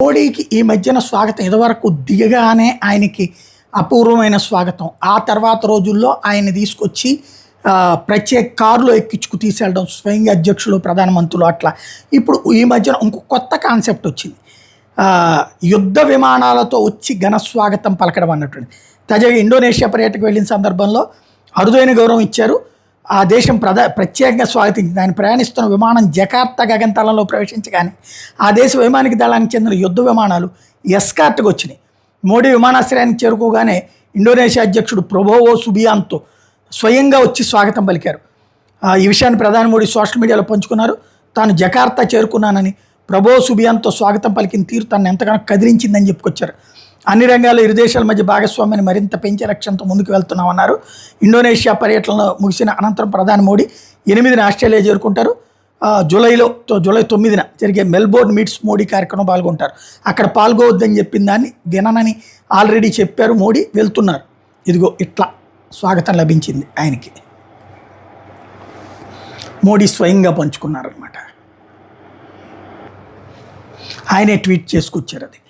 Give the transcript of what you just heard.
మోడీకి ఈ మధ్యన స్వాగతం ఇదివరకు దిగగానే ఆయనకి అపూర్వమైన స్వాగతం. ఆ తర్వాత రోజుల్లో ఆయన తీసుకొచ్చి ప్రత్యేక కారులో ఎక్కించుకు తీసుకెళ్ళడం, స్వయంగా అధ్యక్షులు ప్రధానమంత్రులు అట్లా. ఇప్పుడు ఈ మధ్యన ఇంకో కొత్త కాన్సెప్ట్ వచ్చింది. యుద్ధ విమానాలతో వచ్చి ఘన స్వాగతం పలకడం అన్నటువంటి. తాజాగా ఇండోనేషియా పర్యటనకు వెళ్ళిన సందర్భంలో అరుదైన గౌరవం ఇచ్చారు. ఆ దేశం ప్రత్యేకంగా స్వాగతించింది. ఆయన ప్రయాణిస్తున్న విమానం జకార్తా గగనతలంలో ప్రవేశించగానే ఆ దేశ వైమానిక దళానికి చెందిన యుద్ధ విమానాలు ఎస్కార్ట్గా వచ్చినాయి. మోడీ విమానాశ్రయానికి చేరుకోగానే ఇండోనేషియా అధ్యక్షుడు ప్రబోవో సుబియాంతో స్వయంగా వచ్చి స్వాగతం పలికారు. ఈ విషయాన్ని ప్రధాని మోడీ సోషల్ మీడియాలో పంచుకున్నారు. తాను జకార్తా చేరుకున్నానని, ప్రబోవో సుబియాంతో స్వాగతం పలికిన తీరు తనను ఎంతగానో కదిలించిందని చెప్పుకొచ్చారు. అన్ని రంగాల్లో ఇరు దేశాల మధ్య భాగస్వామ్యాన్ని మరింత పెంచే లక్ష్యంతో ముందుకు వెళ్తున్నామన్నారు. ఇండోనేషియా పర్యటనలో ముగిసిన అనంతరం ప్రధాని మోడీ 8న ఆస్ట్రేలియా చేరుకుంటారు. జూలై 9న జరిగే మెల్బోర్న్ మీట్స్ మోడీ కార్యక్రమం పాల్గొంటారు. అక్కడ పాల్గొవద్దని చెప్పిన దాన్ని విననని ఆల్రెడీ చెప్పారు మోడీ. వెళ్తున్నారు. ఇదిగో ఇట్లా స్వాగతం లభించింది ఆయనకి. మోడీ స్వయంగా పంచుకున్నారనమాట. ఆయనే ట్వీట్ చేసుకొచ్చారు అది.